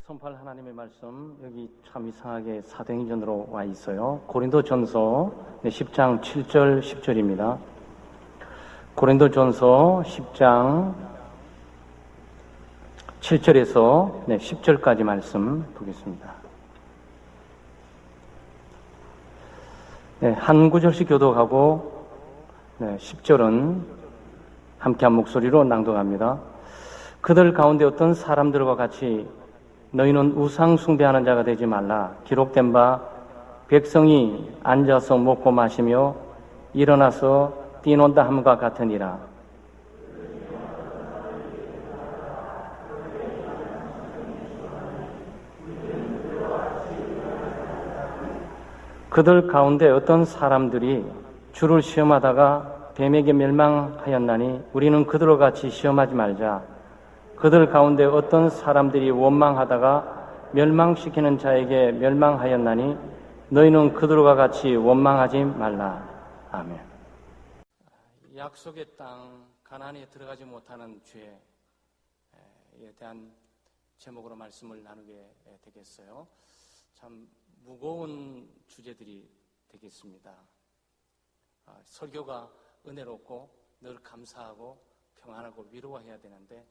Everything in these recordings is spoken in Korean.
선포할 하나님의 말씀, 여기 참 이상하게 사도행전으로 와 있어요. 고린도전서 10장 7절 10절입니다. 고린도전서 10장 7절에서 10절까지 말씀 보겠습니다. 한 구절씩 교독하고 10절은 함께 한 목소리로 낭독합니다. 그들 가운데 어떤 사람들과 같이 너희는 우상 숭배하는 자가 되지 말라. 기록된 바 백성이 앉아서 먹고 마시며 일어나서 뛰논다 함과 같으니라. 그들 가운데 어떤 사람들이 주를 시험하다가 뱀에게 멸망하였나니 우리는 그들과 같이 시험하지 말자. 그들 가운데 어떤 사람들이 원망하다가 멸망시키는 자에게 멸망하였나니 너희는 그들과 같이 원망하지 말라. 아멘. 약속의 땅 가나안에 들어가지 못하는 죄에 대한 제목으로 말씀을 나누게 되겠어요. 참 무거운 주제들이 되겠습니다. 설교가 은혜롭고 늘 감사하고 평안하고 위로해야 되는데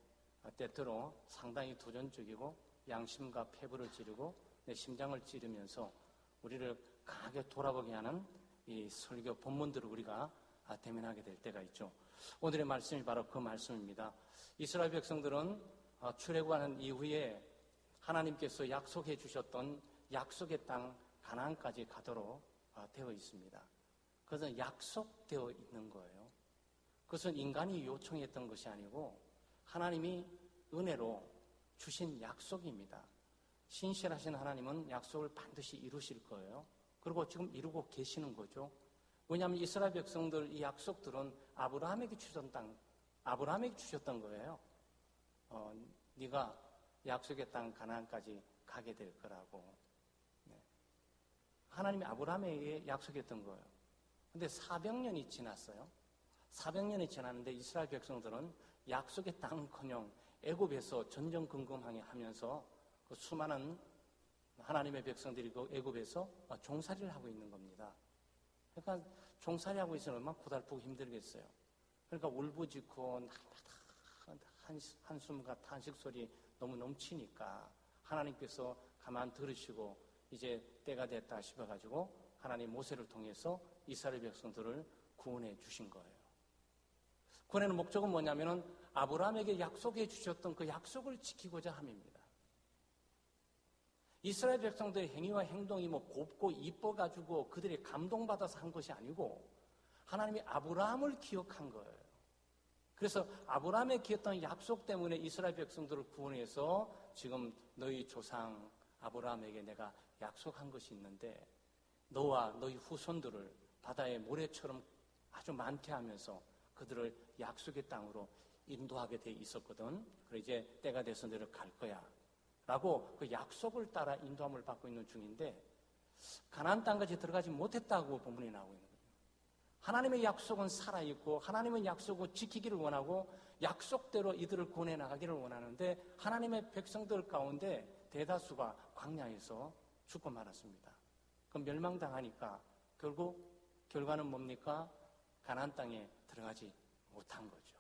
때때로 상당히 도전적이고 양심과 폐부를 찌르고 내 심장을 찌르면서 우리를 강하게 돌아보게 하는 이 설교 본문들을 우리가 대면하게 될 때가 있죠. 오늘의 말씀이 바로 그 말씀입니다. 이스라엘 백성들은 출애굽하는 이후에 하나님께서 약속해 주셨던 약속의 땅 가나안까지 가도록 되어 있습니다. 그것은 약속되어 있는 거예요. 그것은 인간이 요청했던 것이 아니고 하나님이 은혜로 주신 약속입니다. 신실하신 하나님은 약속을 반드시 이루실 거예요. 그리고 지금 이루고 계시는 거죠. 왜냐하면 이스라엘 백성들 이 약속들은 아브라함에게 주셨던 땅, 아브라함에게 주셨던 거예요. 네가 약속의 땅 가나안까지 가게 될 거라고. 하나님이 아브라함에게 약속했던 거예요. 근데 400년이 지났어요. 400년이 지났는데 이스라엘 백성들은 약속의 땅은커녕 애굽에서 전전긍긍하게 하면서 그 수많은 하나님의 백성들이 그 애굽에서 종살이를 하고 있는 겁니다. 그러니까 종살이하고 있으면 얼마나 고달프고 힘들겠어요. 그러니까 울부짖고 한숨과 탄식 소리 너무 넘치니까 하나님께서 가만 들으시고 이제 때가 됐다 싶어가지고 하나님 모세를 통해서 이스라엘 백성들을 구원해 주신 거예요. 구원의 목적은 뭐냐면은 아브라함에게 약속해 주셨던 그 약속을 지키고자 함입니다. 이스라엘 백성들의 행위와 행동이 곱고 이뻐가지고 그들이 감동받아서 한 것이 아니고 하나님이 아브라함을 기억한 거예요. 그래서 아브라함의 기억했던 약속 때문에 이스라엘 백성들을 구원해서 지금 너희 조상 아브라함에게 내가 약속한 것이 있는데 너와 너희 후손들을 바다의 모래처럼 아주 많게 하면서 그들을 약속의 땅으로 인도하게 돼 있었거든. 그래 이제 때가 돼서 너를 갈 거야 라고 그 약속을 따라 인도함을 받고 있는 중인데 가나안 땅까지 들어가지 못했다고 본문이 나오고 있는 거예요. 하나님의 약속은 살아있고 하나님의 약속을 지키기를 원하고 약속대로 이들을 구원해 나가기를 원하는데 하나님의 백성들 가운데 대다수가 광야에서 죽고 말았습니다. 그럼 멸망당하니까 결국 결과는 뭡니까? 가나안 땅에 들어가지 못한 거죠.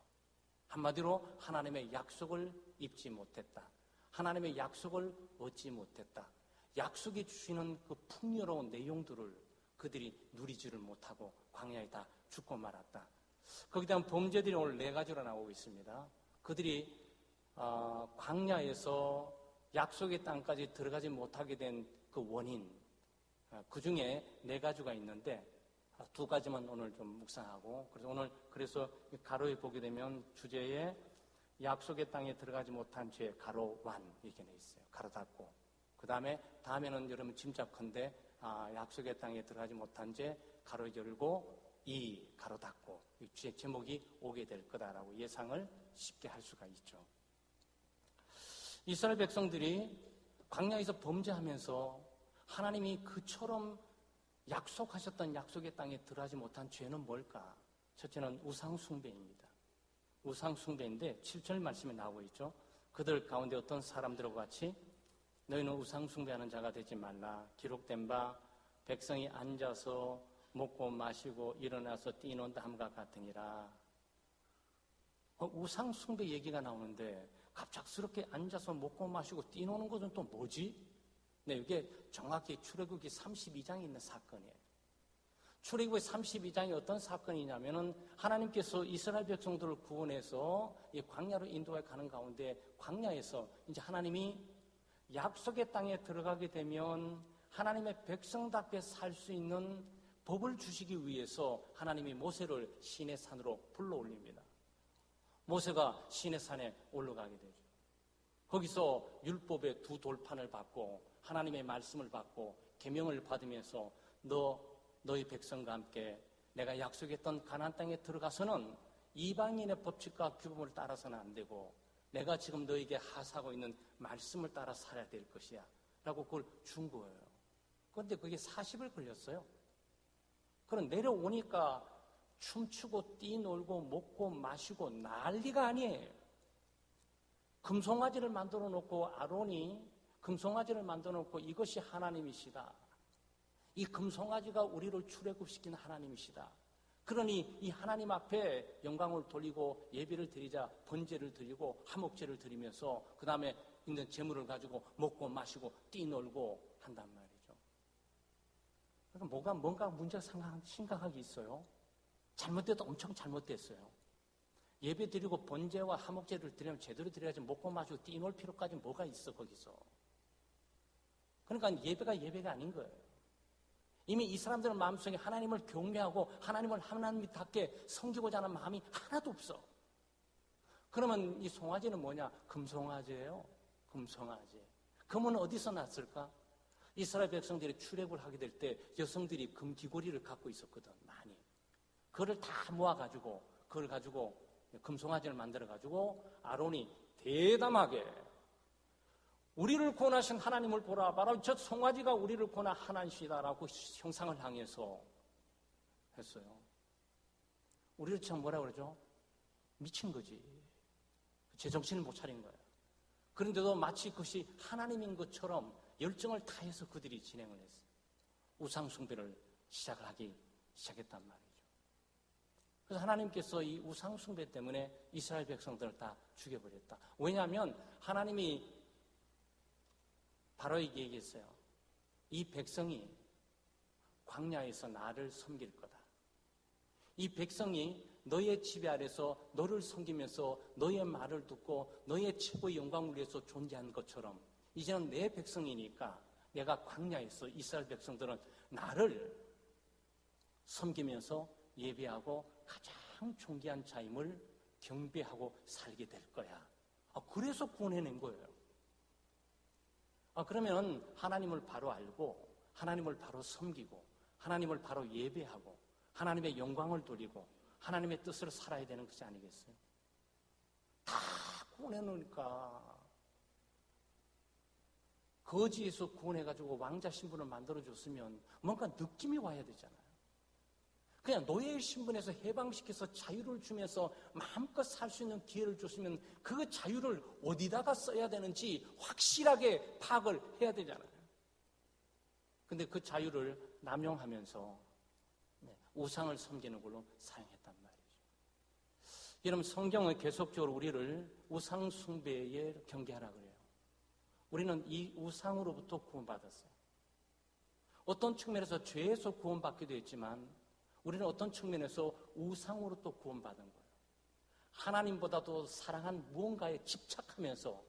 한마디로 하나님의 약속을 입지 못했다. 하나님의 약속을 얻지 못했다. 약속이 주시는 그 풍요로운 내용들을 그들이 누리지를 못하고 광야에 다 죽고 말았다. 거기에 대한 범죄들이 오늘 4가지로 나오고 있습니다. 그들이 광야에서 약속의 땅까지 들어가지 못하게 된 그 원인, 그 중에 4가지가 있는데 2가지만 오늘 좀 묵상하고 그래서 가로에 보게 되면 주제에 약속의 땅에 들어가지 못한 죄 가로 완 이렇게 돼 있어요. 가로 닫고 다음에는 여러분 짐작컨대 약속의 땅에 들어가지 못한 죄 가로 열고 이 가로 닫고 이 제목이 오게 될 거다라고 예상을 쉽게 할 수가 있죠. 이스라엘 백성들이 광야에서 범죄하면서 하나님이 그처럼 약속하셨던 약속의 땅에 들어가지 못한 죄는 뭘까? 첫째는 우상숭배입니다. 우상숭배인데 7절 말씀에 나오고 있죠. 그들 가운데 어떤 사람들과 같이 너희는 우상 숭배하는 자가 되지 말라. 기록된 바 백성이 앉아서 먹고 마시고 일어나서 뛰논다 함과 같으니라. 우상 숭배 얘기가 나오는데 갑작스럽게 앉아서 먹고 마시고 뛰노는 것은 또 뭐지? 네, 이게 정확히 출애굽기 32장에 있는 사건이에요. 출애굽기 32장이 어떤 사건이냐면은 하나님께서 이스라엘 백성들을 구원해서 이 광야로 인도해 가는 가운데 광야에서 이제 하나님이 약속의 땅에 들어가게 되면 하나님의 백성답게 살 수 있는 법을 주시기 위해서 하나님이 모세를 시내 산으로 불러올립니다. 모세가 시내 산에 올라가게 되죠. 거기서 율법의 두 돌판을 받고 하나님의 말씀을 받고 계명을 받으면서 너희 백성과 함께 내가 약속했던 가나안 땅에 들어가서는 이방인의 법칙과 규범을 따라서는 안 되고 내가 지금 너에게 하사하고 있는 말씀을 따라 살아야 될 것이야 라고 그걸 준 거예요. 그런데 그게 40일 걸렸어요. 그럼 내려오니까 춤추고 뛰놀고 먹고 마시고 난리가 아니에요. 금송아지를 만들어 놓고 아론이 금송아지를 만들어 놓고 이것이 하나님이시다. 이 금송아지가 우리를 출애굽시킨 하나님이시다. 그러니 이 하나님 앞에 영광을 돌리고 예배를 드리자 번제를 드리고 화목제를 드리면서 그 다음에 있는 재물을 가지고 먹고 마시고 뛰놀고 한단 말이죠. 그러니까 뭔가 문제가 심각하게 있어요. 잘못돼도 엄청 잘못됐어요. 예배 드리고 번제와 화목제를 드리면 제대로 드려야지 먹고 마시고 뛰놀 필요까지 뭐가 있어 거기서. 그러니까 예배가 아닌 거예요. 이미 이 사람들의 마음속에 하나님을 경외하고 하나님을 하나님답게 섬기고자 하는 마음이 하나도 없어. 그러면 이 송아지는 뭐냐? 금송아지예요. 금송아지. 금은 어디서 났을까? 이스라엘 백성들이 출애굽을 하게 될 때 여성들이 금 귀고리를 갖고 있었거든. 많이. 그걸 다 모아가지고 그걸 가지고 금송아지를 만들어가지고 아론이 대담하게 우리를 구원하신 하나님을 보라. 바로 저 송아지가 우리를 구원한 하나님이시다라고 형상을 향해서 했어요. 우리를 참 뭐라 그러죠? 미친 거지. 제정신을 못 차린 거예요. 그런데도 마치 그것이 하나님인 것처럼 열정을 다해서 그들이 진행을 했어요. 우상숭배를 시작했단 말이죠. 그래서 하나님께서 이 우상숭배 때문에 이스라엘 백성들을 다 죽여버렸다. 왜냐하면 하나님이 바로에게 얘기했어요. 이 백성이 광야에서 나를 섬길 거다. 이 백성이 너의 지배 아래서 너를 섬기면서 너의 말을 듣고 너의 최고의 영광을 위해서 존재한 것처럼 이제는 내 백성이니까 내가 광야에서 이스라엘 백성들은 나를 섬기면서 예배하고 가장 존귀한 자임을 경배하고 살게 될 거야. 그래서 구원해낸 거예요. 그러면 하나님을 바로 알고 하나님을 바로 섬기고 하나님을 바로 예배하고 하나님의 영광을 돌리고 하나님의 뜻으로 살아야 되는 것이 아니겠어요? 다 구원해놓으니까 거지에서 구원해가지고 왕자 신분을 만들어줬으면 뭔가 느낌이 와야 되잖아요. 그냥 노예의 신분에서 해방시켜서 자유를 주면서 마음껏 살 수 있는 기회를 줬으면 그 자유를 어디다가 써야 되는지 확실하게 파악을 해야 되잖아요. 근데 그 자유를 남용하면서 우상을 섬기는 걸로 사용했단 말이죠. 여러분, 성경은 계속적으로 우리를 우상 숭배에 경계하라 그래요. 우리는 이 우상으로부터 구원받았어요. 어떤 측면에서 죄에서 구원받기도 했지만 우리는 어떤 측면에서 우상으로 또 구원받은 거예요. 하나님보다도 사랑한 무언가에 집착하면서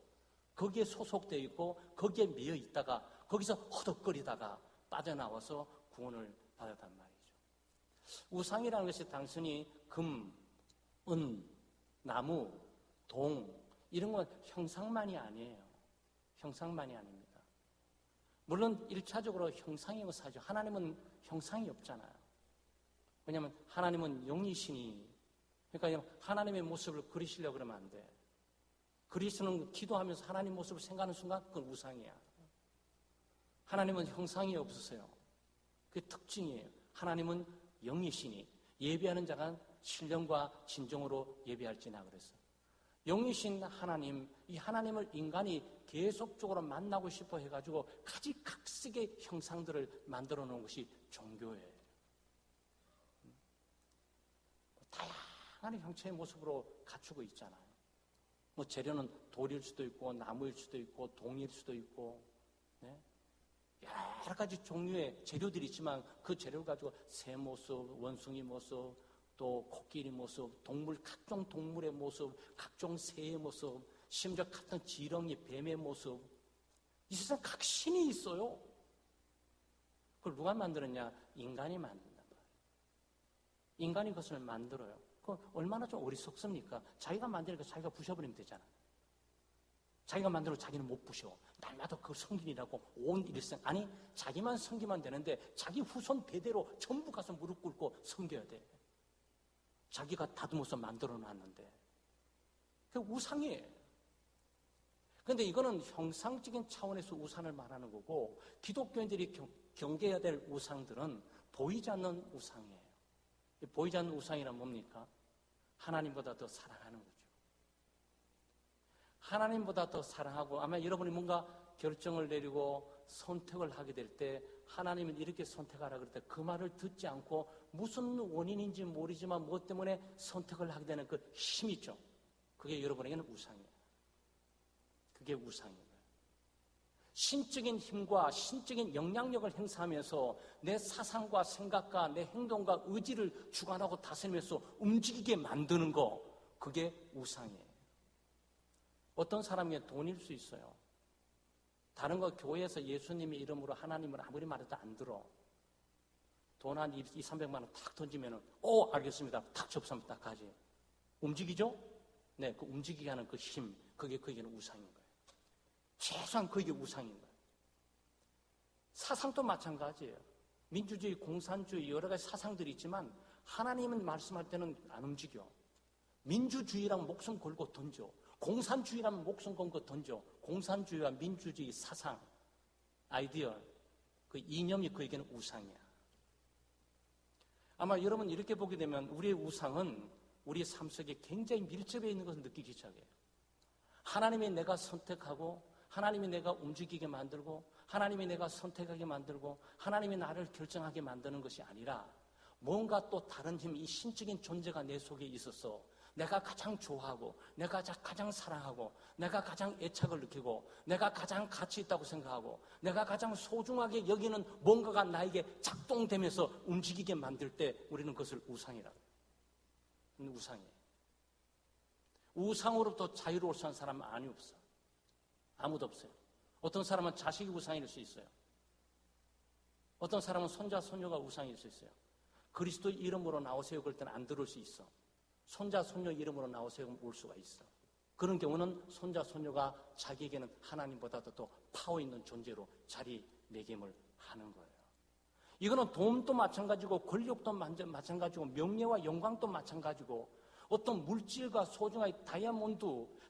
거기에 소속되어 있고 거기에 매여 있다가 거기서 허덕거리다가 빠져나와서 구원을 받았단 말이죠. 우상이라는 것이 단순히 금, 은, 나무, 동 이런 건 형상만이 아니에요. 형상만이 아닙니다. 물론 1차적으로 형상이 의사죠. 하나님은 형상이 없잖아요. 왜냐하면 하나님은 영이시니, 그러니까 하나님의 모습을 그리시려고 그러면 안 돼. 그리스는 기도하면서 하나님 모습을 생각하는 순간 그건 우상이야. 하나님은 형상이 없으세요. 그게 특징이에요. 하나님은 영이시니 예배하는 자가 신령과 진정으로 예배할지나 그랬어요. 영이신 하나님, 이 하나님을 인간이 계속적으로 만나고 싶어 해가지고 가지각색의 형상들을 만들어 놓은 것이 종교예요. 다양한 형체의 모습으로 갖추고 있잖아요. 뭐 재료는 돌일 수도 있고 나무일 수도 있고 동일 수도 있고, 네? 여러 가지 종류의 재료들이 있지만 그 재료를 가지고 새 모습, 원숭이 모습, 또 코끼리 모습, 각종 동물의 모습, 각종 새의 모습, 심지어 같은 지렁이, 뱀의 모습, 이 세상 각 신이 있어요. 그걸 누가 만들었냐? 인간이 만든단 말이에요. 인간이 그것을 만들어요. 그 얼마나 좀 어리석습니까? 자기가 만드니까 자기가 부셔버리면 되잖아. 자기가 만들고 자기는 못 부셔. 날마다 그걸 성긴이라고 온 일생. 아니, 자기만 섬기면 되는데 자기 후손 대대로 전부 가서 무릎 꿇고 섬겨야 돼. 자기가 다듬어서 만들어 놨는데. 그게 우상이에요. 그런데 이거는 형상적인 차원에서 우상을 말하는 거고, 기독교인들이 경계해야 될 우상들은 보이지 않는 우상이에요. 보이지 않는 우상이란 뭡니까? 하나님보다 더 사랑하는 거죠. 하나님보다 더 사랑하고, 아마 여러분이 뭔가 결정을 내리고 선택을 하게 될 때 하나님은 이렇게 선택하라 그럴 때 그 말을 듣지 않고 무슨 원인인지 모르지만 무엇 때문에 선택을 하게 되는 그 힘이 있죠. 그게 여러분에게는 우상이에요. 그게 우상이에요. 신적인 힘과 신적인 영향력을 행사하면서 내 사상과 생각과 내 행동과 의지를 주관하고 다스리면서 움직이게 만드는 거, 그게 우상이에요. 어떤 사람에게 돈일 수 있어요. 다른 거 교회에서 예수님의 이름으로 하나님을 아무리 말해도 안 들어. 돈 한 200~300만 원 탁 던지면은, 알겠습니다. 탁 접수하면 딱 가지. 움직이죠? 네, 그 움직이게 하는 그 힘, 그게는 우상인 거예요. 최소한 그게 우상인 거예요. 사상도 마찬가지예요. 민주주의, 공산주의, 여러 가지 사상들이 있지만 하나님은 말씀할 때는 안 움직여. 민주주의랑 목숨 걸고 던져. 공산주의라면 목숨 걸고 던져. 공산주의와 민주주의 사상, 아이디어, 그 이념이 그에게는 우상이야. 아마 여러분 이렇게 보게 되면 우리의 우상은 우리의 삶 속에 굉장히 밀접해 있는 것을 느끼기 시작해요. 하나님이 내가 선택하고, 하나님이 내가 움직이게 만들고, 하나님이 내가 선택하게 만들고, 하나님이 나를 결정하게 만드는 것이 아니라 뭔가 또 다른 힘, 이 신적인 존재가 내 속에 있어서 내가 가장 좋아하고, 내가 가장 사랑하고, 내가 가장 애착을 느끼고, 내가 가장 가치 있다고 생각하고, 내가 가장 소중하게 여기는 뭔가가 나에게 작동되면서 움직이게 만들 때 우리는 그것을 우상이라고 해요. 우상이에요. 우상으로부터 자유로울 수 있는 사람은 아니 없어. 아무도 없어요. 어떤 사람은 자식이 우상일 수 있어요. 어떤 사람은 손자, 손녀가 우상일 수 있어요. 그리스도 이름으로 나오세요 그럴 때는 안 들을 수 있어. 손자, 손녀 이름으로 나오세요 그러면 올 수가 있어. 그런 경우는 손자, 손녀가 자기에게는 하나님보다도 더 파워 있는 존재로 자리매김을 하는 거예요. 이거는 돈도 마찬가지고, 권력도 마찬가지고, 명예와 영광도 마찬가지고, 어떤 물질과 소중한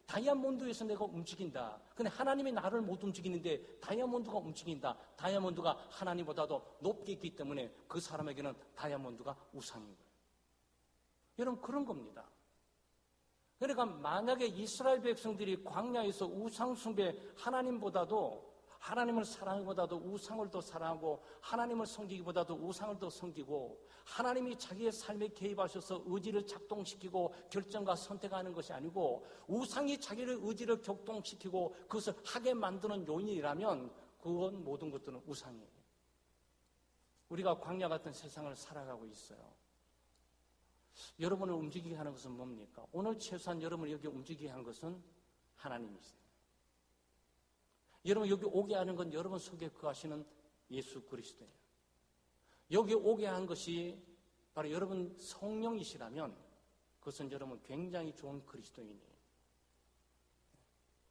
다이아몬드에서 내가 움직인다. 근데 하나님이 나를 못 움직이는데 다이아몬드가 움직인다. 다이아몬드가 하나님보다도 높게 있기 때문에 그 사람에게는 다이아몬드가 우상인 거예요. 여러분, 그런 겁니다. 그러니까 만약에 이스라엘 백성들이 광야에서 우상 숭배, 하나님을 사랑하기보다도 우상을 더 사랑하고, 하나님을 섬기기보다도 우상을 더 섬기고, 하나님이 자기의 삶에 개입하셔서 의지를 작동시키고 결정과 선택하는 것이 아니고 우상이 자기의 의지를 격동시키고 그것을 하게 만드는 요인이라면 그건 모든 것들은 우상이에요. 우리가 광야 같은 세상을 살아가고 있어요. 여러분을 움직이게 하는 것은 뭡니까? 오늘 최소한 여러분을 여기 움직이게 한 것은 하나님이세요. 여러분 여기 오게 하는 건 여러분 속에 거하시는 예수 그리스도예요. 여기 오게 한 것이 바로 여러분 성령이시라면 그것은 여러분 굉장히 좋은 그리스도인이에요.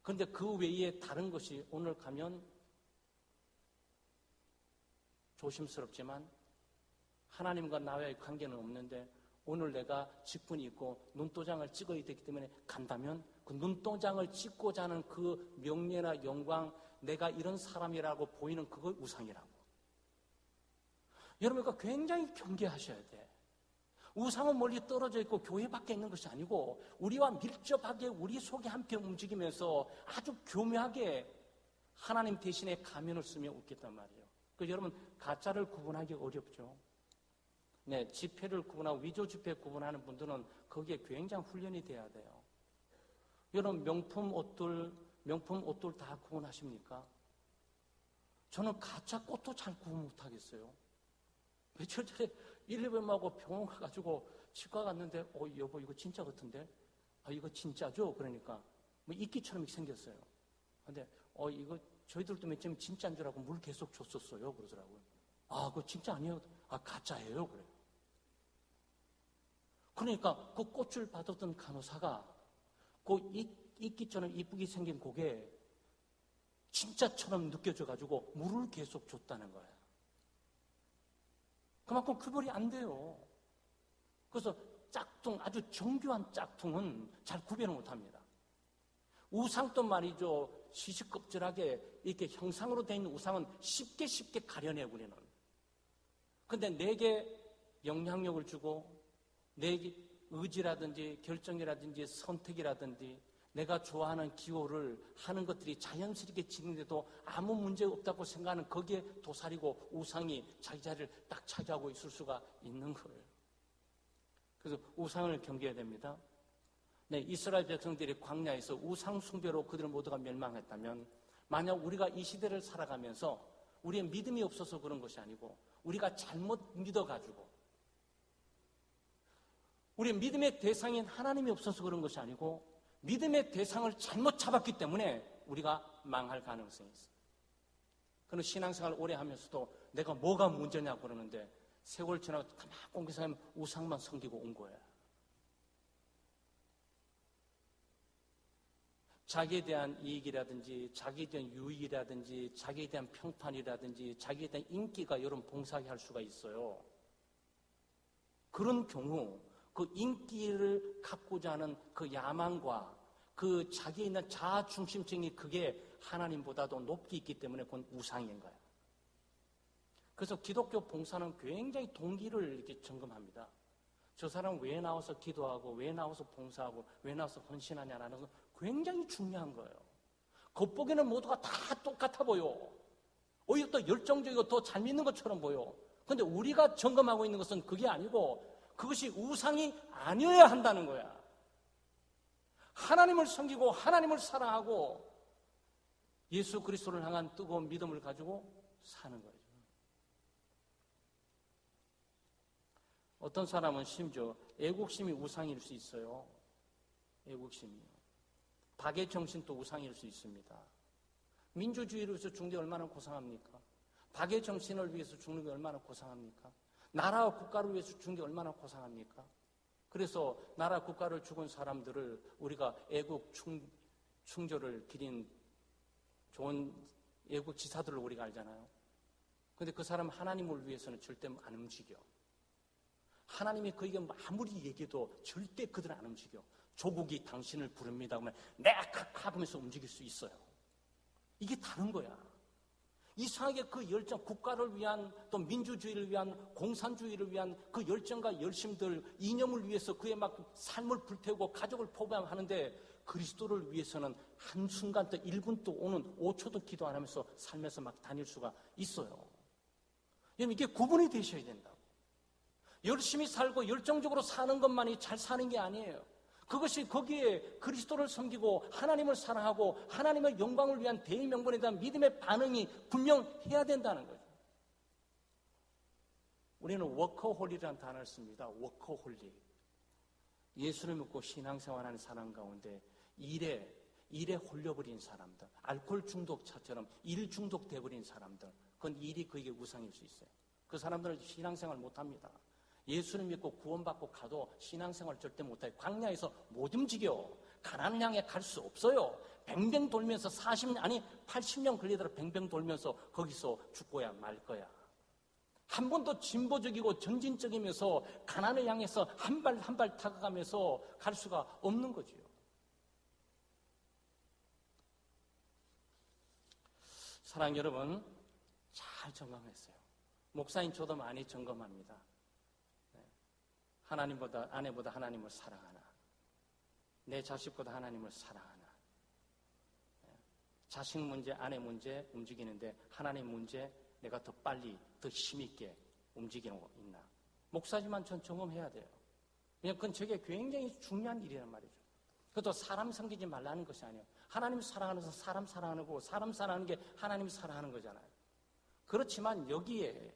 그런데 그 외에 다른 것이 오늘 가면 조심스럽지만 하나님과 나와의 관계는 없는데 오늘 내가 직분이 있고 눈도장을 찍어야 되기 때문에 간다면 그 눈도장을 찍고자 하는 그 명예나 영광, 내가 이런 사람이라고 보이는 그걸 우상이라고. 여러분, 이거 굉장히 경계하셔야 돼. 우상은 멀리 떨어져 있고 교회 밖에 있는 것이 아니고 우리와 밀접하게 우리 속에 함께 움직이면서 아주 교묘하게 하나님 대신에 가면을 쓰며 웃겠단 말이에요. 여러분, 가짜를 구분하기 어렵죠. 네, 지폐를 구분하고 위조 지폐 구분하는 분들은 거기에 굉장히 훈련이 돼야 돼요. 여러분, 명품 옷들 다 구분하십니까? 저는 가짜 꽃도 잘 구분 못하겠어요. 며칠 전에 119하고 병원 가가지고 치과 갔는데, 여보, 이거 진짜 같은데? 이거 진짜죠? 그러니까, 뭐 이끼처럼 생겼어요. 근데, 이거 저희들도 맨 처음 진짜인 줄 알고 물 계속 줬었어요. 그러더라고요. 그거 진짜 아니에요. 가짜예요. 그래요. 그러니까 그 꽃을 받았던 간호사가 그 이끼처럼 이쁘게 생긴 고개 진짜처럼 느껴져가지고 물을 계속 줬다는 거예요. 그만큼 구별이 안 돼요. 그래서 짝퉁, 아주 정교한 짝퉁은 잘 구별을 못합니다. 우상도 말이죠. 시시껍질하게 이렇게 형상으로 되어 있는 우상은 쉽게 가려내요, 우리는. 근데 내게 영향력을 주고 내 의지라든지 결정이라든지 선택이라든지 내가 좋아하는 기호를 하는 것들이 자연스럽게 진행돼도 아무 문제 없다고 생각하는 거기에 도사리고 우상이 자기 자리를 딱 차지하고 있을 수가 있는 거예요. 그래서 우상을 경계해야 됩니다. 네, 이스라엘 백성들이 광야에서 우상 숭배로 그들 모두가 멸망했다면 만약 우리가 이 시대를 살아가면서 우리의 믿음이 없어서 그런 것이 아니고 우리가 잘못 믿어가지고 우리의 믿음의 대상인 하나님이 없어서 그런 것이 아니고 믿음의 대상을 잘못 잡았기 때문에 우리가 망할 가능성이 있어요. 그는 신앙생활 오래 하면서도 내가 뭐가 문제냐고 그러는데 세월 지나고 가만히 생각하면 우상만 섬기고 온 거예요. 자기에 대한 이익이라든지 자기에 대한 유익이라든지 자기에 대한 평판이라든지 자기에 대한 인기가 여러분 봉사하게 할 수가 있어요. 그런 경우 그 인기를 갖고자 하는 그 야망과 그 자기에 있는 자아 중심적인 그게 하나님보다도 높이 있기 때문에 그건 우상인 거예요. 그래서 기독교 봉사는 굉장히 동기를 이렇게 점검합니다. 저 사람 왜 나와서 기도하고 왜 나와서 봉사하고 왜 나와서 헌신하냐라는 건 굉장히 중요한 거예요. 겉보기에는 모두가 다 똑같아 보여. 오히려 더 열정적이고 더 잘 믿는 것처럼 보여. 그런데 우리가 점검하고 있는 것은 그게 아니고 그것이 우상이 아니어야 한다는 거야. 하나님을 섬기고 하나님을 사랑하고 예수 그리스도를 향한 뜨거운 믿음을 가지고 사는 거예요. 어떤 사람은 심지어 애국심이 우상일 수 있어요. 애국심이요. 박애 정신도 우상일 수 있습니다. 민주주의를 위해서 죽는 게 얼마나 고상합니까? 박애 정신을 위해서 죽는 게 얼마나 고상합니까? 나라와 국가를 위해서 죽는 게 얼마나 고상합니까? 그래서 나라 국가를 죽은 사람들을 우리가 애국 충조를 기린 좋은 애국 지사들을 우리가 알잖아요. 그런데 그 사람 하나님을 위해서는 절대 안 움직여. 하나님이 그에게 아무리 얘기해도 절대 그들은 안 움직여. 조국이 당신을 부릅니다 하면 내칵 하면서 움직일 수 있어요. 이게 다른 거야. 이상하게 그 열정, 국가를 위한 또 민주주의를 위한 공산주의를 위한 그 열정과 열심들, 이념을 위해서 그의 막 삶을 불태우고 가족을 포기하는데 그리스도를 위해서는 한순간 또 1분 또 오는 5초도 기도 안 하면서 삶에서 막 다닐 수가 있어요. 여러분 이게 구분이 되셔야 된다고. 열심히 살고 열정적으로 사는 것만이 잘 사는 게 아니에요. 그것이 거기에 그리스도를 섬기고 하나님을 사랑하고 하나님의 영광을 위한 대의명분에 대한 믿음의 반응이 분명해야 된다는 거죠. 우리는 워커홀릭이라는 단어를 씁니다. 워커홀릭. 예수를 믿고 신앙생활하는 사람 가운데 일에 홀려버린 사람들, 알코올 중독자처럼 일 중독돼버린 사람들, 그건 일이 그에게 우상일 수 있어요. 그 사람들은 신앙생활 못합니다. 예수를 믿고 구원받고 가도 신앙생활 절대 못해요. 광야에서 못 움직여. 가나안을 향해 갈 수 없어요. 뱅뱅 돌면서 80년 걸리더라도 뱅뱅 돌면서 거기서 죽고야 말 거야. 한 번도 진보적이고 전진적이면서 가나안을 향해서 한 발 한 발 다가가면서 갈 수가 없는 거지요. 사랑 여러분, 잘 점검했어요. 목사님 저도 많이 점검합니다. 아내보다 하나님을 사랑하나? 내 자식보다 하나님을 사랑하나? 자식 문제, 아내 문제 움직이는데 하나님 문제 내가 더 빨리, 더 힘있게 움직이고 있나? 목사지만 전 경험해야 돼요. 왜냐하면 그건 저게 굉장히 중요한 일이란 말이죠. 그것도 사람 섬기지 말라는 것이 아니에요. 하나님 사랑하면서 사람 사랑하는 거고, 사람 사랑하는 게 하나님 사랑하는 거잖아요. 그렇지만 여기에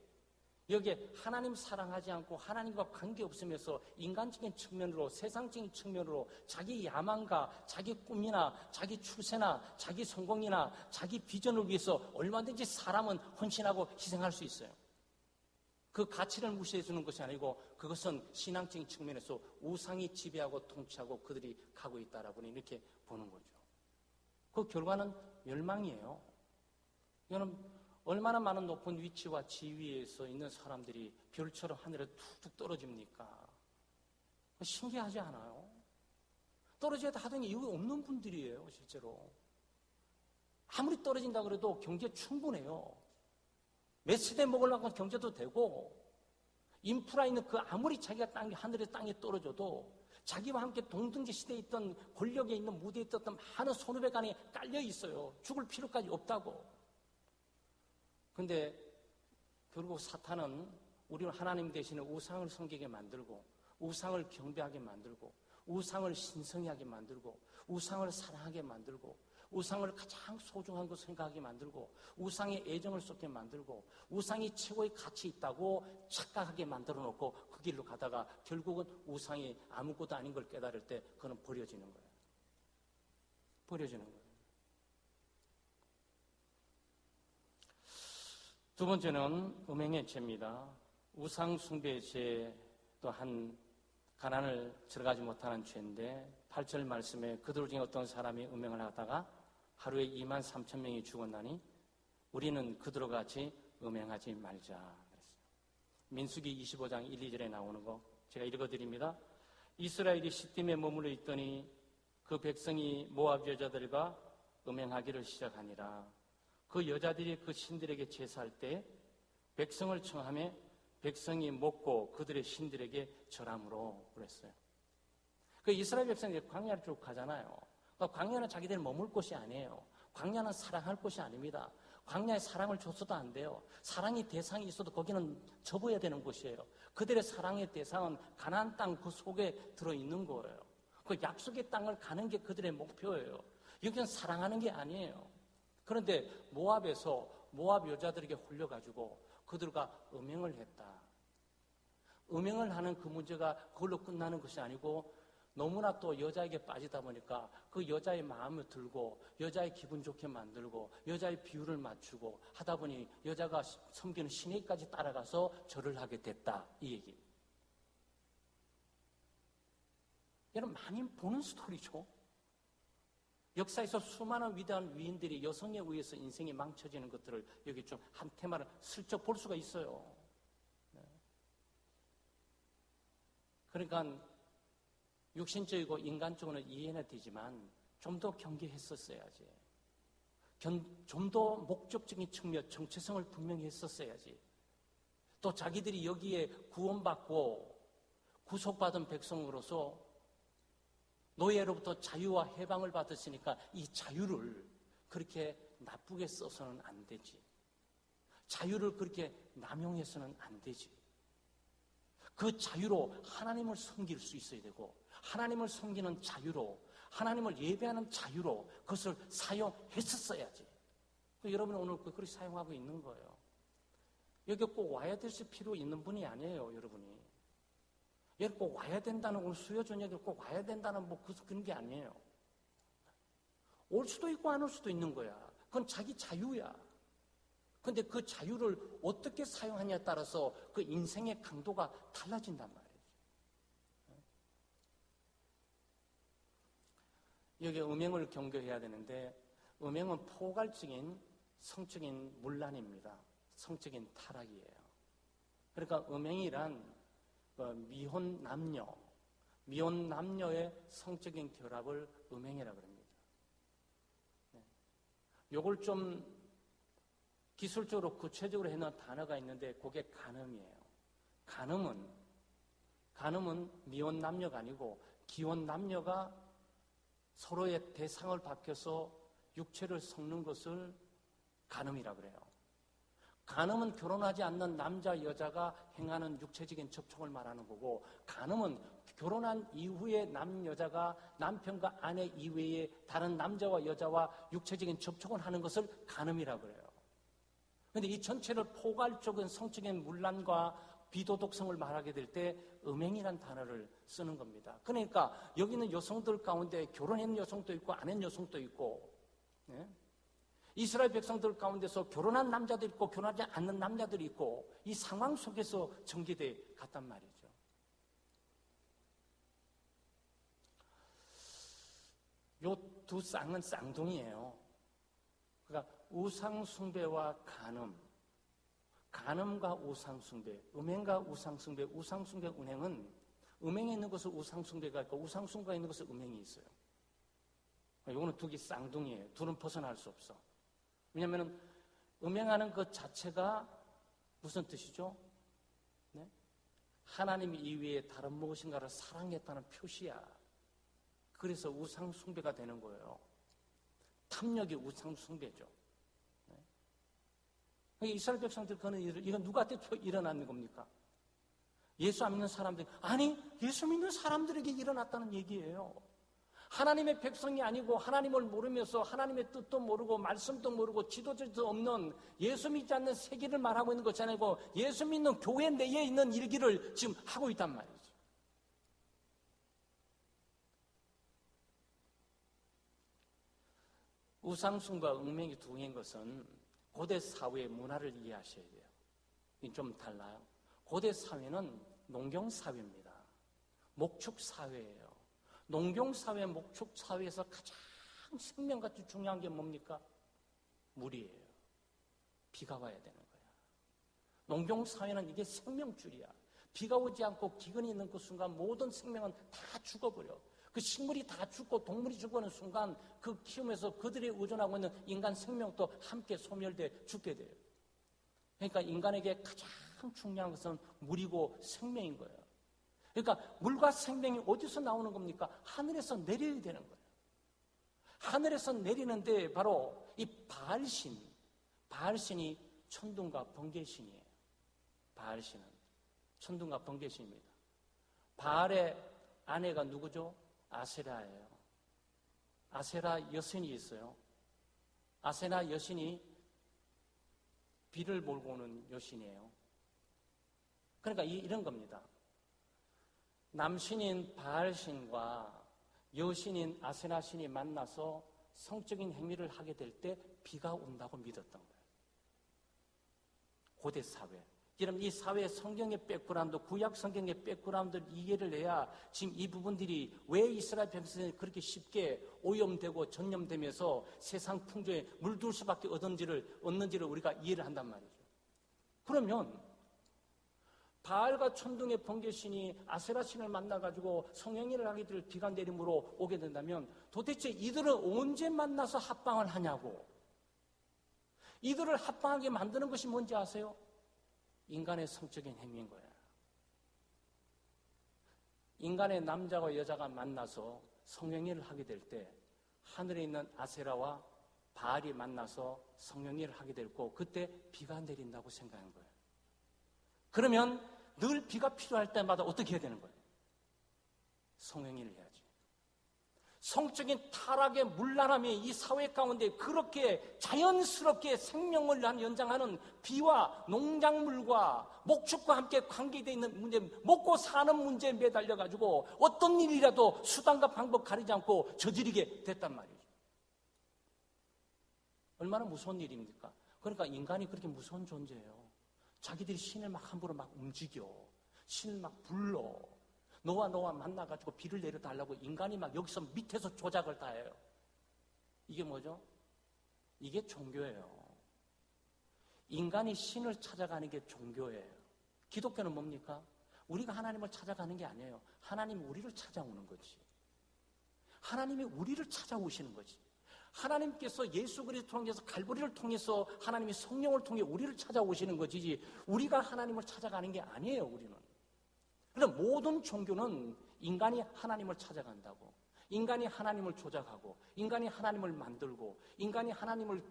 하나님 사랑하지 않고 하나님과 관계없으면서 인간적인 측면으로, 세상적인 측면으로 자기 야망과 자기 꿈이나 자기 출세나 자기 성공이나 자기 비전을 위해서 얼마든지 사람은 헌신하고 희생할 수 있어요. 그 가치를 무시해 주는 것이 아니고 그것은 신앙적인 측면에서 우상이 지배하고 통치하고 그들이 가고 있다라고 이렇게 보는 거죠. 그 결과는 멸망이에요. 이거는 얼마나 많은 높은 위치와 지위에서 있는 사람들이 별처럼 하늘에 툭툭 떨어집니까? 신기하지 않아요? 떨어져야 하던 이유가 없는 분들이에요, 실제로. 아무리 떨어진다 그래도 경제 충분해요. 몇 세대 먹으려고 경제도 되고, 인프라 있는 그 아무리 자기가 하늘의 땅에 떨어져도 자기와 함께 동등지 시대에 있던 권력에 있는 무대에 있던 많은 손후배가 안에 깔려 있어요. 죽을 필요까지 없다고. 근데 결국 사탄은 우리를 하나님 대신에 우상을 섬기게 만들고, 우상을 경배하게 만들고, 우상을 신성하게 만들고, 우상을 사랑하게 만들고, 우상을 가장 소중한 것으로 생각하게 만들고, 우상에 애정을 쏟게 만들고, 우상이 최고의 가치 있다고 착각하게 만들어 놓고 그 길로 가다가 결국은 우상이 아무것도 아닌 걸 깨달을 때 그는 버려지는 거예요. 버려지는 거예요. 두 번째는 음행의 죄입니다. 우상 숭배의 죄 또한 가난을 들어가지 못하는 죄인데 8절 말씀에 그들 중에 어떤 사람이 음행을 하다가 하루에 2만 3천 명이 죽었나니 우리는 그들과 같이 음행하지 말자 그랬어요. 민수기 25장 1, 2절에 나오는 거 제가 읽어드립니다. 이스라엘이 시딤에 머물러 있더니 그 백성이 모압 여자들과 음행하기를 시작하니라. 그 여자들이 그 신들에게 제사할 때 백성을 청하며 백성이 먹고 그들의 신들에게 절함으로 그랬어요. 그 이스라엘 백성이 광야를 쭉 가잖아요. 광야는 자기들 머물 곳이 아니에요. 광야는 사랑할 곳이 아닙니다. 광야에 사랑을 줬어도 안 돼요. 사랑의 대상이 있어도 거기는 접어야 되는 곳이에요. 그들의 사랑의 대상은 가나안 땅 그 속에 들어있는 거예요. 그 약속의 땅을 가는 게 그들의 목표예요. 여기는 사랑하는 게 아니에요. 그런데 모압에서 모압 여자들에게 홀려가지고 그들과 음행을 했다. 음행을 하는 그 문제가 그걸로 끝나는 것이 아니고 너무나 또 여자에게 빠지다 보니까 그 여자의 마음을 들고 여자의 기분 좋게 만들고 여자의 비율을 맞추고 하다 보니 여자가 섬기는 신에까지 따라가서 절을 하게 됐다. 이 얘기. 여러분 많이 보는 스토리죠. 역사에서 수많은 위대한 위인들이 여성에 의해서 인생이 망쳐지는 것들을 여기 좀 한 테마를 슬쩍 볼 수가 있어요. 그러니까 육신적이고 인간적으로는 이해는 되지만 좀 더 경계했었어야지. 좀 더 목적적인 측면, 정체성을 분명히 했었어야지. 또 자기들이 여기에 구원받고 구속받은 백성으로서 노예로부터 자유와 해방을 받았으니까 이 자유를 그렇게 나쁘게 써서는 안 되지. 자유를 그렇게 남용해서는 안 되지. 그 자유로 하나님을 섬길 수 있어야 되고 하나님을 섬기는 자유로 하나님을 예배하는 자유로 그것을 사용했었어야지. 여러분이 오늘 그걸 사용하고 있는 거예요. 여기 꼭 와야 될 필요 있는 분이 아니에요, 여러분이. 여기 꼭 와야 된다는 오늘 수요 저녁에 꼭 와야 된다는 그런 게 아니에요. 올 수도 있고 안 올 수도 있는 거야. 그건 자기 자유야. 근데 그 자유를 어떻게 사용하냐에 따라서 그 인생의 강도가 달라진단 말이에요. 여기 음행을 경계해야 되는데 음행은 포괄적인 성적인 문란입니다. 성적인 타락이에요. 그러니까 음행이란 미혼 남녀의 성적인 결합을 음행이라고 합니다. 요걸 좀 기술적으로 구체적으로 해놓은 단어가 있는데 그게 간음이에요. 간음은 간음은 미혼 남녀가 아니고 기혼 남녀가 서로의 대상을 바뀌어서 육체를 섞는 것을 간음이라 그래요. 간음은 결혼하지 않는 남자, 여자가 행하는 육체적인 접촉을 말하는 거고, 간음은 결혼한 이후에 여자가 남편과 아내 이외에 다른 남자와 여자와 육체적인 접촉을 하는 것을 간음이라 그래요. 그런데 이 전체를 포괄적인 성적인 문란과 비도덕성을 말하게 될 때 음행이라는 단어를 쓰는 겁니다. 그러니까 여기 있는 여성들 가운데 결혼한 여성도 있고 안 한 여성도 있고, 예? 이스라엘 백성들 가운데서 결혼한 남자도 있고 결혼하지 않는 남자들이 있고, 이 상황 속에서 전개돼 갔단 말이죠. 요 두 쌍은 쌍둥이에요. 그러니까 우상숭배와 간음과 우상숭배, 음행과 우상숭배, 우상숭배, 은행은 음행에 있는 것은 우상숭배가 있고 우상숭배가 있는 것은 음행이 있어요. 이거는 두 개 쌍둥이에요. 둘은 벗어날 수 없어. 왜냐하면 음행하는 것 자체가 무슨 뜻이죠? 네? 하나님 이외에 다른 무엇인가를 사랑했다는 표시야. 그래서 우상숭배가 되는 거예요. 탐욕이 우상숭배죠. 네? 이스라엘 백성들 이건 누구한테 일어나는 겁니까? 예수 안 믿는 사람들, 아니 예수 믿는 사람들에게 일어났다는 얘기예요. 하나님의 백성이 아니고 하나님을 모르면서 하나님의 뜻도 모르고 말씀도 모르고 지도자도 없는 예수 믿지 않는 세계를 말하고 있는 것이 아니고 예수 믿는 교회 내에 있는 일기를 지금 하고 있단 말이죠. 우상숭배와 음행이 두 개인 것은 고대 사회의 문화를 이해하셔야 돼요. 이게 좀 달라요. 고대 사회는 농경사회입니다. 목축사회예요. 농경사회, 목축사회에서 가장 생명같이 중요한 게 뭡니까? 물이에요. 비가 와야 되는 거야. 농경사회는 이게 생명줄이야. 비가 오지 않고 기근이 있는 그 순간 모든 생명은 다 죽어버려. 그 식물이 다 죽고 동물이 죽어가는 순간 그 키움에서 그들이 의존하고 있는 인간 생명도 함께 소멸돼 죽게 돼요. 그러니까 인간에게 가장 중요한 것은 물이고 생명인 거예요. 그러니까 물과 생명이 어디서 나오는 겁니까? 하늘에서 내려야 되는 거예요. 하늘에서 내리는데 바로 이 바알신이 천둥과 번개신이에요. 바알신은 천둥과 번개신입니다. 바알의 아내가 누구죠? 아세라예요. 아세라 여신이 있어요. 아세라 여신이 비를 몰고 오는 여신이에요. 그러니까 이런 겁니다. 남신인 바알신과 여신인 아세라신이 만나서 성적인 행위를 하게 될 때 비가 온다고 믿었던 거예요. 고대 사회. 여러분 이 사회의 성경의 백그라운드, 구약 성경의 백그라운드를 이해를 해야 지금 이 부분들이 왜 이스라엘 백성이 그렇게 쉽게 오염되고 전염되면서 세상 풍조에 물들 수밖에 얻는지를 우리가 이해를 한단 말이죠. 그러면 바알과 천둥의 번개신이 아세라신을 만나가지고 성행위를 하게 될 비가 내림으로 오게 된다면 도대체 이들은 언제 만나서 합방을 하냐고. 이들을 합방하게 만드는 것이 뭔지 아세요? 인간의 성적인 행위인 거예요. 인간의 남자와 여자가 만나서 성행위를 하게 될 때 하늘에 있는 아세라와 바알이 만나서 성행위를 하게 될 거고 그때 비가 내린다고 생각한 거예요. 그러면 늘 비가 필요할 때마다 어떻게 해야 되는 거예요? 성행위를 해야지. 성적인 타락의 문란함이 이 사회 가운데 그렇게 자연스럽게 생명을 연장하는 비와 농작물과 목축과 함께 관계되어 있는 문제, 먹고 사는 문제에 매달려가지고 어떤 일이라도 수단과 방법 가리지 않고 저지르게 됐단 말이죠. 얼마나 무서운 일입니까? 그러니까 인간이 그렇게 무서운 존재예요. 자기들이 신을 막 함부로 막 움직여. 신을 막 불러. 너와 만나가지고 비를 내려달라고 인간이 막 여기서 밑에서 조작을 다 해요. 이게 뭐죠? 이게 종교예요. 인간이 신을 찾아가는 게 종교예요. 기독교는 뭡니까? 우리가 하나님을 찾아가는 게 아니에요. 하나님이 우리를 찾아오는 거지. 하나님이 우리를 찾아오시는 거지. 하나님께서 예수 그리스도를 통해서 갈보리를 통해서 하나님이 성령을 통해 우리를 찾아오시는 거지 우리가 하나님을 찾아가는 게 아니에요. 우리는 그런데 모든 종교는 인간이 하나님을 찾아간다고, 인간이 하나님을 조작하고, 인간이 하나님을 만들고, 인간이 하나님을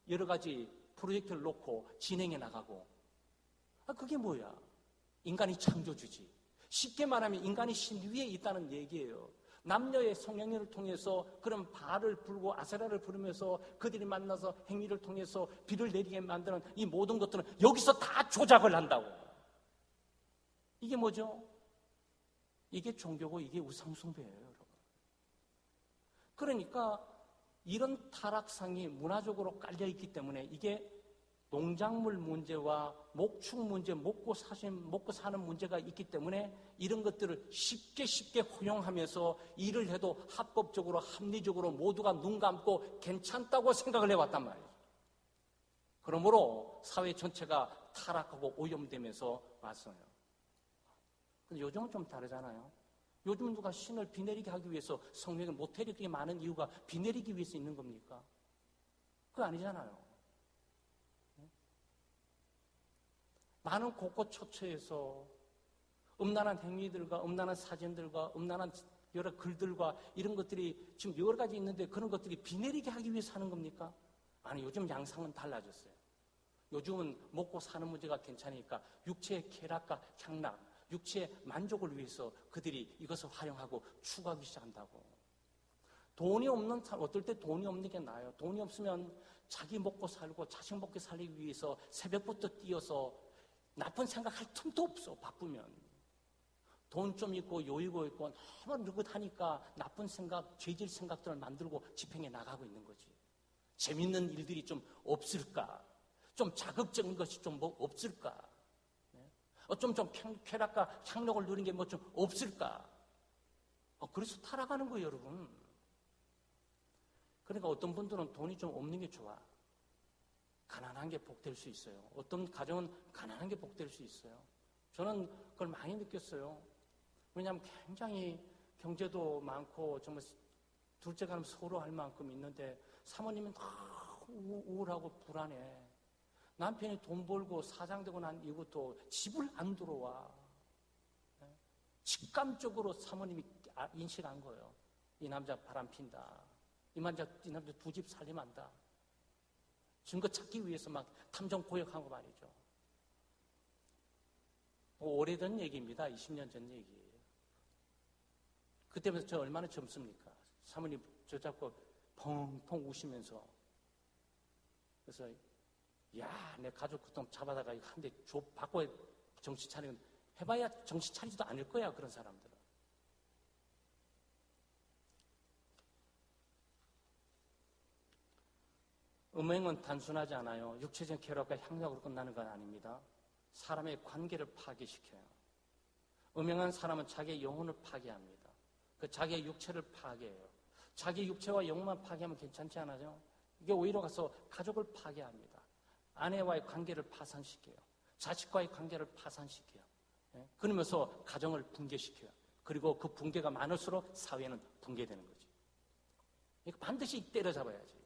여러 가지 프로젝트를 놓고 진행해 나가고, 그게 뭐야? 인간이 창조주지. 쉽게 말하면 인간이 신 위에 있다는 얘기예요. 남녀의 성령님을 통해서 그런 바알을 부르고 아세라를 부르면서 그들이 만나서 행위를 통해서 비를 내리게 만드는 이 모든 것들은 여기서 다 조작을 한다고. 이게 뭐죠? 이게 종교고 이게 우상숭배예요, 여러분. 그러니까 이런 타락상이 문화적으로 깔려있기 때문에 이게 농작물 문제와 목축 문제, 먹고 사는 문제가 있기 때문에 이런 것들을 쉽게 허용하면서 일을 해도 합법적으로, 합리적으로 모두가 눈 감고 괜찮다고 생각을 해왔단 말이에요. 그러므로 사회 전체가 타락하고 오염되면서 왔어요. 근데 요즘은 좀 다르잖아요. 요즘 누가 신을 비 내리게 하기 위해서 성령을 모텔이 그렇게 많은 이유가 비 내리기 위해서 있는 겁니까? 그거 아니잖아요. 많은 곳곳 초처에서 음란한 행위들과 음란한 사진들과 음란한 여러 글들과 이런 것들이 지금 여러 가지 있는데 그런 것들이 비 내리게 하기 위해서 하는 겁니까? 아니, 요즘 양상은 달라졌어요. 요즘은 먹고 사는 문제가 괜찮으니까 육체의 쾌락과 향락, 육체의 만족을 위해서 그들이 이것을 활용하고 추구하기 시작한다고. 돈이 없는 사람, 어떨 때 돈이 없는 게 나아요. 돈이 없으면 자기 먹고 살고 자식 먹고 살기 위해서 새벽부터 뛰어서 나쁜 생각할 틈도 없어. 바쁘면 돈 좀 있고 여유가 있고 너무 느긋하니까 나쁜 생각, 죄질 생각들을 만들고 집행해 나가고 있는 거지. 재밌는 일들이 좀 없을까? 좀 자극적인 것이 좀 뭐 없을까? 좀 쾌락과 향락을 누리는 게 뭐 좀 없을까? 그래서 타락하는 거예요, 여러분. 그러니까 어떤 분들은 돈이 좀 없는 게 좋아. 가난한 게 복될 수 있어요. 어떤 가정은 가난한 게 복될 수 있어요. 저는 그걸 많이 느꼈어요. 왜냐하면 굉장히 경제도 많고 정말 둘째가 서로 할 만큼 있는데 사모님은 너무 우울하고 불안해. 남편이 돈 벌고 사장되고 난 이후부터 집을 안 들어와. 직감적으로 사모님이 인식한 거예요. 이 남자 바람핀다. 이 남자 두 집 살림한다. 증거 찾기 위해서 막 탐정 고역하고 말이죠. 오래전 얘기입니다. 20년 전 얘기예요. 그때부터 저 얼마나 젊습니까? 사모님 저 잡고 펑펑 우시면서 그래서 야, 내 가족 그동 잡아다가 한 대 받고 정신 차리면 해봐야 정신 차리지도 않을 거야, 그런 사람들은. 음행은 단순하지 않아요. 육체적 쾌락과 향락으로 끝나는 건 아닙니다. 사람의 관계를 파괴시켜요. 음행한 사람은 자기의 영혼을 파괴합니다. 그 자기의 육체를 파괴해요. 자기 육체와 영혼만 파괴하면 괜찮지 않아요? 이게 오히려 가서 가족을 파괴합니다. 아내와의 관계를 파산시켜요. 자식과의 관계를 파산시켜요. 그러면서 가정을 붕괴시켜요. 그리고 그 붕괴가 많을수록 사회는 붕괴되는 거지. 이거 반드시 때려잡아야지.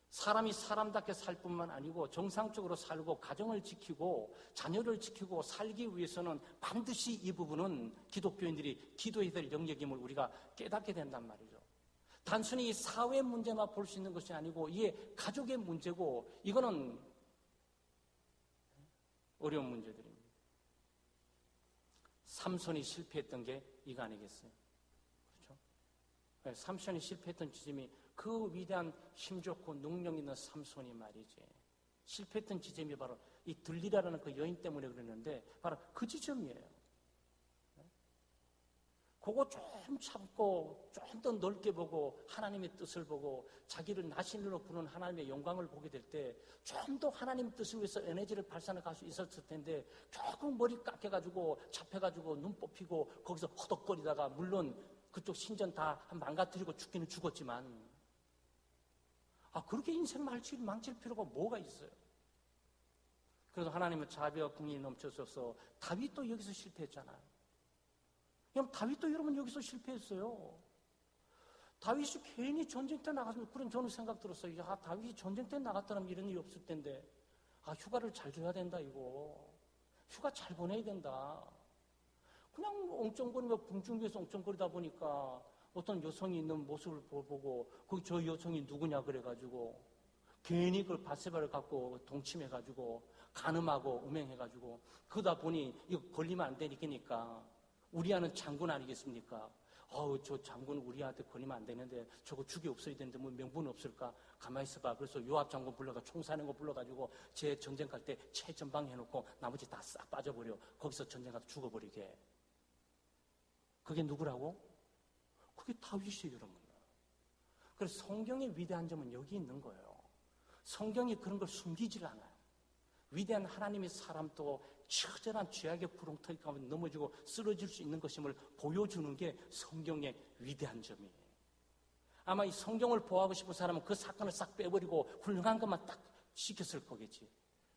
사람이 사람답게 살 뿐만 아니고 정상적으로 살고 가정을 지키고 자녀를 지키고 살기 위해서는 반드시 이 부분은 기독교인들이 기도해야 될 영역임을 우리가 깨닫게 된단 말이죠. 단순히 사회 문제만 볼 수 있는 것이 아니고 이게 가족의 문제고 이거는 어려운 문제들입니다. 삼손이 실패했던 게 이거 아니겠어요? 그렇죠? 삼손이 실패했던 지점이 그 위대한 힘 좋고 능력 있는 삼손이 말이지. 실패했던 지점이 바로 이 들리라라는 그 여인 때문에 그랬는데 바로 그 지점이에요. 그거 좀 참고 좀 더 넓게 보고 하나님의 뜻을 보고 자기를 나신으로 부르는 하나님의 영광을 보게 될 때 좀 더 하나님 뜻을 위해서 에너지를 발산할 수 있었을 텐데 조금 머리 깎여가지고 잡혀가지고 눈 뽑히고 거기서 허덕거리다가 물론 그쪽 신전 다 망가뜨리고 죽기는 죽었지만 그렇게 인생 망칠 필요가 뭐가 있어요? 그래서 하나님은 자비와 긍휼이 넘쳐서서 다윗도 여기서 실패했잖아요. 그럼 다윗도 여러분 여기서 실패했어요. 다윗이 괜히 전쟁터 나갔으면 그런 저는 생각 들었어요. 다윗이 전쟁터에 나갔다면 이런 일이 없을 텐데 휴가를 잘 줘야 된다 이거. 휴가 잘 보내야 된다. 그냥 엉쩡거리며 궁중에서 엉쩡거리다 보니까 어떤 여성이 있는 모습을 보고 거기 저 여성이 누구냐 그래가지고 괜히 그걸 바세바를 갖고 동침해가지고 간음하고 음행해가지고 그러다 보니 이거 걸리면 안 되니까 우리아는 장군 아니겠습니까? 저 장군 우리한테 걸리면 안 되는데 저거 죽이 없어야 되는데 뭐 명분 없을까? 가만히 있어봐. 그래서 요압 장군 불러가 총 사는 거 불러가지고 제 전쟁 갈 때 최전방 해놓고 나머지 다 싹 빠져버려. 거기서 전쟁 가서 죽어버리게. 그게 누구라고? 그게 다윗이에요, 여러분. 그래서 성경의 위대한 점은 여기 있는 거예요. 성경이 그런 걸 숨기질 않아요. 위대한 하나님의 사람도 처절한 죄악의 구렁텅이 가운데 넘어지고 쓰러질 수 있는 것임을 보여주는 게 성경의 위대한 점이에요. 아마 이 성경을 보호하고 싶은 사람은 그 사건을 싹 빼버리고 훌륭한 것만 딱 시켰을 거겠지.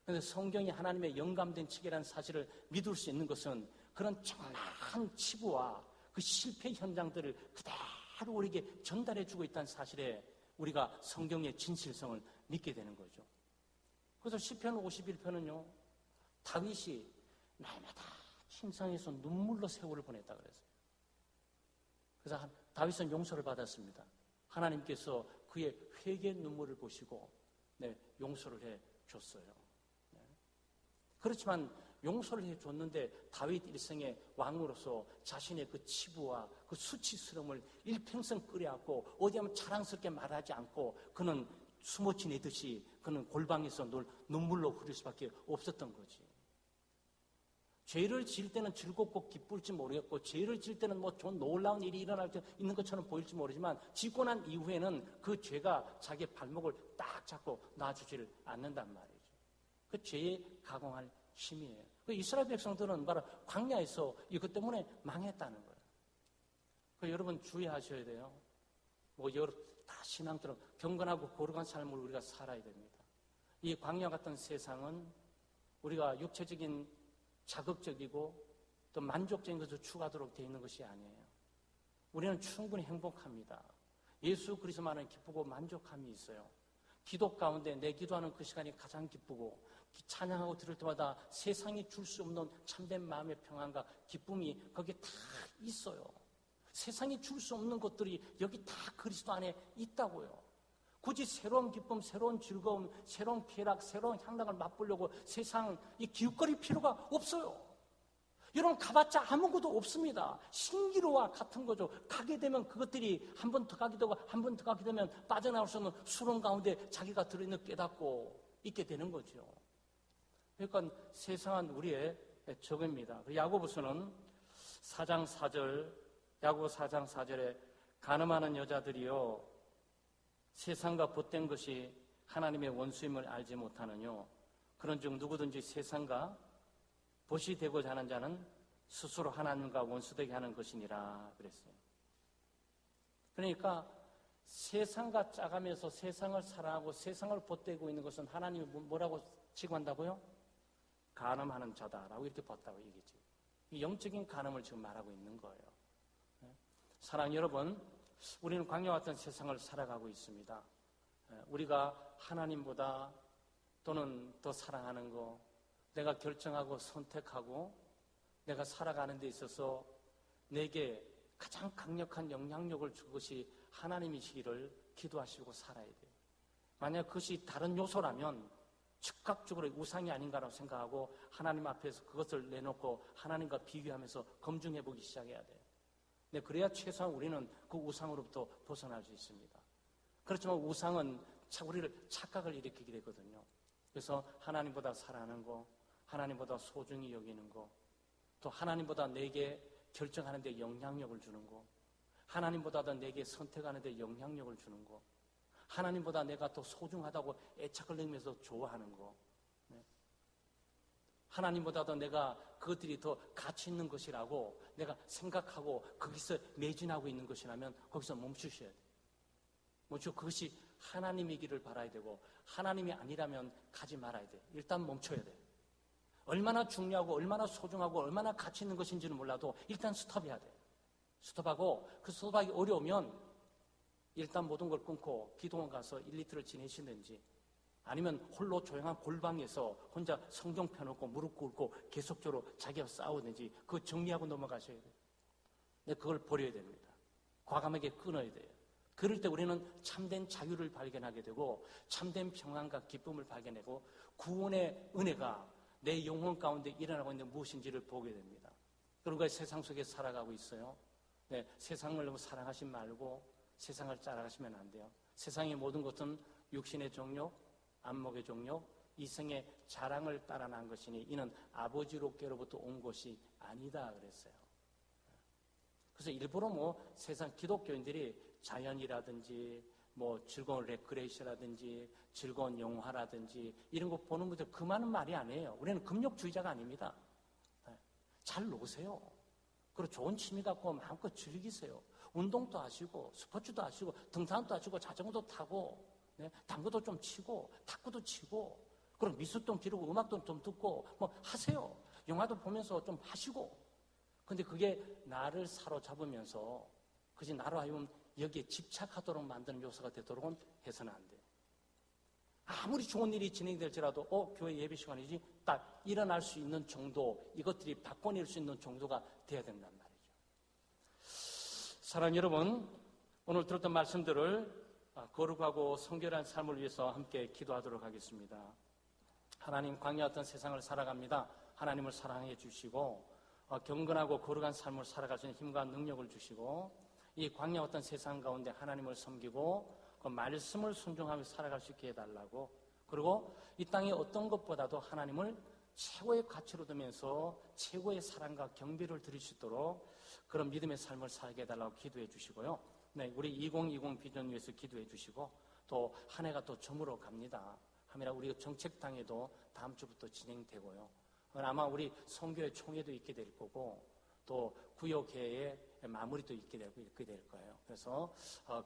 그런데 성경이 하나님의 영감된 책이라는 사실을 믿을 수 있는 것은 그런 정확한 치부와 그 실패 현장들을 그대로 우리에게 전달해주고 있다는 사실에 우리가 성경의 진실성을 믿게 되는 거죠. 그래서 시편 51편은요, 다윗이 날마다 침상에서 눈물로 세월을 보냈다 그랬어요. 그래서 다윗은 용서를 받았습니다. 하나님께서 그의 회개 눈물을 보시고 용서를 해 줬어요. 그렇지만 용서를 해 줬는데 다윗 일생의 왕으로서 자신의 그 치부와 그 수치스러움을 일평생 끌어안고 어디 하면 자랑스럽게 말하지 않고 그는 숨어 지내듯이 그는 골방에서 늘 눈물로 흐릴 수밖에 없었던 거지. 죄를 지을 때는 즐겁고 기쁠지 모르겠고 죄를 지을 때는 뭐 좋은 놀라운 일이 일어날 때 있는 것처럼 보일지 모르지만 짓고 난 이후에는 그 죄가 자기의 발목을 딱 잡고 놔주지를 않는단 말이죠. 그 죄에 가공할 힘이에요. 그 이스라엘 백성들은 바로 광야에서 이것 때문에 망했다는 거예요. 그 여러분 주의하셔야 돼요. 다 신앙처럼 경건하고 거룩한 삶을 우리가 살아야 됩니다. 이 광야 같은 세상은 우리가 육체적인 자극적이고 또 만족적인 것을 추구하도록 되어 있는 것이 아니에요. 우리는 충분히 행복합니다. 예수 그리스도만은 기쁘고 만족함이 있어요. 기도 가운데 내 기도하는 그 시간이 가장 기쁘고 찬양하고 들을 때마다 세상이 줄 수 없는 참된 마음의 평안과 기쁨이 거기에 다 있어요. 세상이 줄 수 없는 것들이 여기 다 그리스도 안에 있다고요. 굳이 새로운 기쁨, 새로운 즐거움, 새로운 쾌락, 새로운 향락을 맛보려고 세상 이 기웃거릴 필요가 없어요. 여러분 가봤자 아무것도 없습니다. 신기루와 같은 거죠. 가게 되면 그것들이 한 번 더 가게 되고 한 번 더 가게 되면 빠져나올 수 없는 수렁 가운데 자기가 들어있는 깨닫고 있게 되는 거죠. 그러니까 세상은 우리의 적입니다. 야고보서는 4장 4절, 야고보 4장 4절에 간음하는 여자들이요 세상과 벗된 것이 하나님의 원수임을 알지 못하느뇨. 그런즉 누구든지 세상과 벗이 되고자 하는 자는 스스로 하나님과 원수되게 하는 것이니라 그랬어요. 그러니까 세상과 짜가면서 세상을 사랑하고 세상을 벗되고 있는 것은 하나님이 뭐라고 칭한다고요? 간음하는 자다라고 이렇게 봤다고 얘기했죠. 이 영적인 간음을 지금 말하고 있는 거예요. 사랑하는 여러분, 우리는 광야 같은 세상을 살아가고 있습니다. 우리가 하나님보다 또는 더 사랑하는 거, 내가 결정하고 선택하고 내가 살아가는 데 있어서 내게 가장 강력한 영향력을 줄 것이 하나님이시기를 기도하시고 살아야 돼요. 만약 그것이 다른 요소라면 즉각적으로 우상이 아닌가라고 생각하고 하나님 앞에서 그것을 내놓고 하나님과 비교하면서 검증해 보기 시작해야 돼요. 네, 그래야 최소한 우리는 그 우상으로부터 벗어날 수 있습니다. 그렇지만 우상은 우리를 착각을 일으키게 되거든요. 그래서 하나님보다 사랑하는 거, 하나님보다 소중히 여기는 거, 또 하나님보다 내게 결정하는 데 영향력을 주는 거, 하나님보다 더 내게 선택하는 데 영향력을 주는 거, 하나님보다 내가 더 소중하다고 애착을 느끼면서 좋아하는 거, 네. 하나님보다도 내가 그것들이 더 가치 있는 것이라고 내가 생각하고 거기서 매진하고 있는 것이라면 거기서 멈추셔야 돼요. 멈추고 그것이 하나님이기를 바라야 되고 하나님이 아니라면 가지 말아야 돼요. 일단 멈춰야 돼요. 얼마나 중요하고 얼마나 소중하고 얼마나 가치 있는 것인지는 몰라도 일단 스톱해야 돼요. 스톱하고 그 스톱하기 어려우면 일단 모든 걸 끊고 기도원 가서 1리터를 지내시든지 아니면 홀로 조용한 골방에서 혼자 성경 펴놓고 무릎 꿇고 계속적으로 자기와 싸우든지 그거 정리하고 넘어가셔야 돼요. 근데 그걸 버려야 됩니다. 과감하게 끊어야 돼요. 그럴 때 우리는 참된 자유를 발견하게 되고 참된 평안과 기쁨을 발견하고 구원의 은혜가 내 영혼 가운데 일어나고 있는 무엇인지를 보게 됩니다. 그리고 세상 속에 살아가고 있어요. 네, 세상을 너무 사랑하지 말고 세상을 따라가시면 안 돼요. 세상의 모든 것은 육신의 정욕, 안목의 정욕, 이성의 자랑을 따라 난 것이니 이는 아버지로께로부터 온 것이 아니다 그랬어요. 그래서 일부러 뭐 세상 기독교인들이 자연이라든지 뭐 즐거운 레크레이션이라든지 즐거운 영화라든지 이런 거 보는 분들 그 많은 말이 아니에요. 우리는 금욕주의자가 아닙니다. 잘 노세요. 그리고 좋은 취미 갖고 마음껏 즐기세요. 운동도 하시고 스포츠도 하시고 등산도 하시고 자전거도 타고 당구도 좀 치고 탁구도 치고 그럼 미술도 기르고 음악도 좀 듣고 뭐 하세요. 영화도 보면서 좀 하시고 근데 그게 나를 사로잡으면서 그것이 나로 하여금 여기에 집착하도록 만드는 요소가 되도록은 해서는 안 돼요. 아무리 좋은 일이 진행될지라도 교회 예배 시간이지 딱 일어날 수 있는 정도 이것들이 바꿔낼 수 있는 정도가 돼야 된단 말이죠. 사랑하는 여러분, 오늘 들었던 말씀들을 거룩하고 성결한 삶을 위해서 함께 기도하도록 하겠습니다. 하나님, 광야 같은 세상을 살아갑니다. 하나님을 사랑해 주시고 경건하고 거룩한 삶을 살아갈 수 있는 힘과 능력을 주시고 이 광야 같은 세상 가운데 하나님을 섬기고 그 말씀을 순종하며 살아갈 수 있게 해달라고 그리고 이 땅의 어떤 것보다도 하나님을 최고의 가치로 두면서 최고의 사랑과 경배를 드릴 수 있도록 그런 믿음의 삶을 살게 해달라고 기도해 주시고요. 네, 우리 2020 비전 위해서 기도해 주시고 또 한 해가 또 저물어 갑니다. 하면 우리 정책당에도 다음 주부터 진행되고요. 아마 우리 선교회 총회도 있게 될 거고 또 구역회의 마무리도 있게 될 거예요. 그래서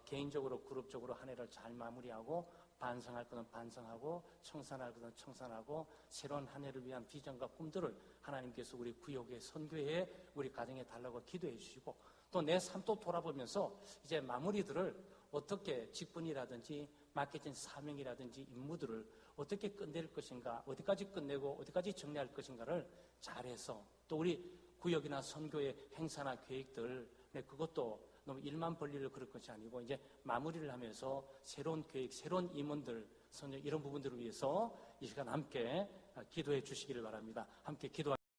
개인적으로 그룹적으로 한 해를 잘 마무리하고 반성할 것은 반성하고 청산할 것은 청산하고 새로운 한 해를 위한 비전과 꿈들을 하나님께서 우리 구역의 선교회에 우리 가정에 달라고 기도해 주시고 또 내 삶도 돌아보면서 이제 마무리들을 어떻게 직분이라든지 맡겨진 사명이라든지 임무들을 어떻게 끝낼 것인가, 어디까지 끝내고 어디까지 정리할 것인가를 잘해서 또 우리 구역이나 선교의 행사나 계획들 그것도 너무 일만 벌리를 그럴 것이 아니고 이제 마무리를 하면서 새로운 계획, 새로운 임원들, 선교 이런 부분들을 위해서 이 시간 함께 기도해 주시기를 바랍니다. 함께 기도.